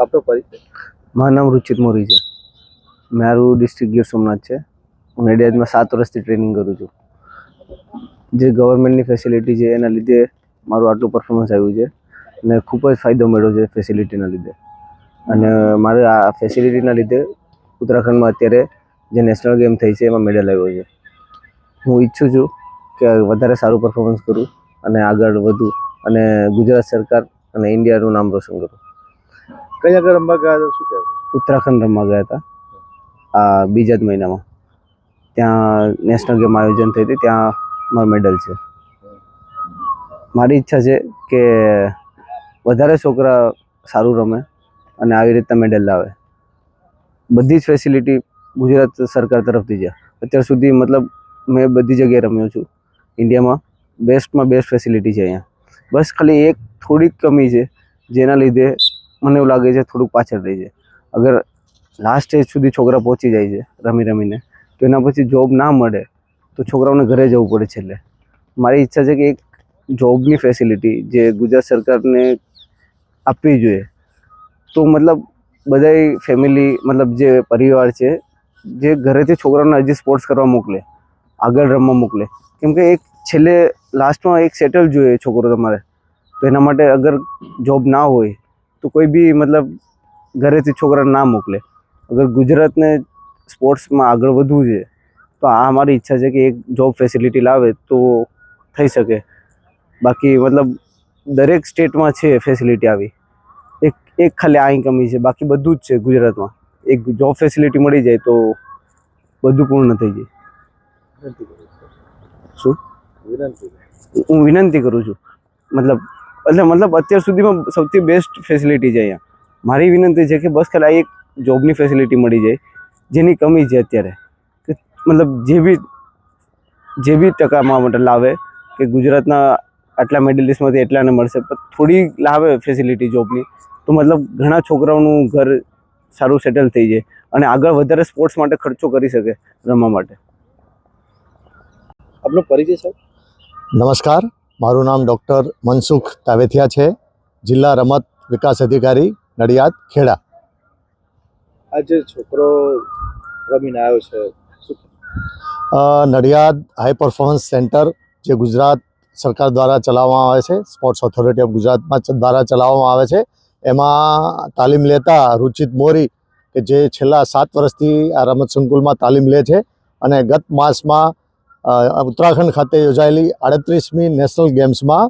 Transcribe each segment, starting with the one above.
आपको परिचय? મારું નામ રુચિત મોરી છે. મારું ડિસ્ટ્રિક્ટ ગીર સોમનાથ છે. હું નડિયાદમાં 7 વર્ષથી ટ્રેનિંગ કરું છું. જે ગવર્મેન્ટની ફેસિલિટી છે એના લીધે મારું આટલું પરફોર્મન્સ આવ્યું છે અને ખૂબ જ ફાયદો મળ્યો છે ફેસિલિટીના લીધે. અને મારે આ ફેસિલિટીના લીધે ઉત્તરાખંડમાં અત્યારે જે નેશનલ ગેમ થઈ છે એમાં મેડલ આવ્યો છે. હું ઈચ્છું છું કે વધારે સારું પરફોર્મન્સ કરું અને આગળ વધું અને ગુજરાત સરકાર અને ઇન્ડિયાનું નામ રોશન કરું. કઈ આગળ રમવા ગયા હતા, શું કહેવું? ઉત્તરાખંડ રમવા ગયા હતા આ બીજા જ મહિનામાં. ત્યાં નેશનલ ગેમ આયોજન થઈ હતી, ત્યાં મારું મેડલ છે. મારી ઈચ્છા છે કે વધારે છોકરા સારું રમે અને આવી રીતના મેડલ લાવે. બધી જ ફેસિલિટી ગુજરાત સરકાર તરફથી છે. અત્યાર સુધી મતલબ મેં બધી જગ્યાએ રમ્યો છું ઇન્ડિયામાં. બેસ્ટમાં બેસ્ટ ફેસિલિટી છે અહીંયા. બસ ખાલી એક થોડીક કમી છે જેના લીધે મને એવું લાગે છે થોડુંક પાછળ રહી છે. અગર લાસ્ટ સ્ટેજ સુધી છોકરા પહોંચી જાય છે રમીને તો એના પછી જોબ ના મળે તો છોકરાઓને ઘરે જવું પડે છેલ્લે. મારી ઈચ્છા છે કે એક જોબની ફેસિલિટી જે ગુજરાત સરકારને આપવી જોઈએ. તો મતલબ બધાય ફેમિલી મતલબ જે પરિવાર છે જે ઘરેથી છોકરાઓને હજી સ્પોર્ટ્સ કરવા મોકલે, આગળ રમવા મોકલે. કેમકે એક છેલ્લે લાસ્ટમાં એક સેટલ જોઈએ છોકરો તમારે. તો એના માટે અગર જોબ ના હોય તો કોઈ બી મતલબ ઘરેથી છોકરાને ના મોકલે. અગર ગુજરાતને સ્પોર્ટ્સમાં આગળ વધવું છે તો આ મારી ઈચ્છા છે કે એક જોબ ફેસિલિટી લાવે તો થઈ શકે. બાકી મતલબ દરેક સ્ટેટમાં છે ફેસિલિટી આવી. એક ખાલી આ કમી છે, બાકી બધું જ છે ગુજરાતમાં. એક જોબ ફેસિલિટી મળી જાય તો બધું પૂર્ણ થઈ જાય. વિનંતી કરું છું. શું વિનંતી? હું વિનંતી કરું છું મતલબ અત્યાર સુધીમાં સૌથી બેસ્ટ ફેસિલિટી છે અહીંયા. મારી વિનંતી છે કે બસ ખાલી એક જોબની ફેસિલિટી મળી જાય જેની કમી છે અત્યારે. કે મતલબ જે બી ટકામાં માટે લાવે કે ગુજરાતના આટલા મેડલિસ્ટમાંથી એટલાને મળશે, પણ થોડી લાવે ફેસિલિટી જોબની તો મતલબ ઘણા છોકરાઓનું ઘર સારું સેટલ થઈ જાય અને આગળ વધારે સ્પોર્ટ્સ માટે ખર્ચો કરી શકે રમવા માટે. આપનો પરિચય સર? નમસ્કાર, મારું નામ ડૉક્ટર મનસુખ તાવેથિયા છે, જિલ્લા રમત વિકાસ અધિકારી નડિયાદ ખેડા. આજે છોકરો રમીને આવ્યો છે, શું? નડિયાદ હાઈ પરફોર્મન્સ સેન્ટર જે ગુજરાત સરકાર દ્વારા ચલાવવામાં આવે છે, સ્પોર્ટ્સ ઓથોરિટી ઓફ ગુજરાતમાં દ્વારા ચલાવવામાં આવે છે, એમાં તાલીમ લેતા રુચિત મોરી કે જે છેલ્લા 7 વર્ષથી આ રમત સંકુલમાં તાલીમ લે છે અને ગત માસમાં ઉત્તરાખંડ ખાતે યોજાયેલી 38મી નેશનલ ગેમ્સમાં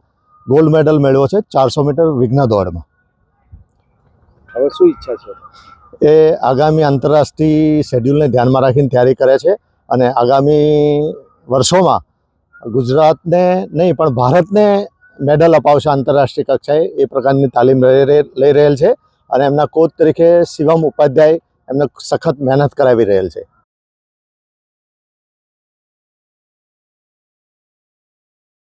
ગોલ્ડ મેડલ મેળવ્યો છે 400 મીટર વિઘ્ન દોડમાં. હવે શું ઈચ્છા છે? એ આગામી આંતરરાષ્ટ્રીય શેડ્યુલને ધ્યાનમાં રાખીને તૈયારી કરે છે અને આગામી વર્ષોમાં ગુજરાતને નહીં પણ ભારતને મેડલ અપાવશે આંતરરાષ્ટ્રીય કક્ષાએ. એ પ્રકારની તાલીમ લઈ રહેલ છે અને એમના કોચ તરીકે શિવમ ઉપાધ્યાય એમને સખત મહેનત કરાવી રહેલ છે.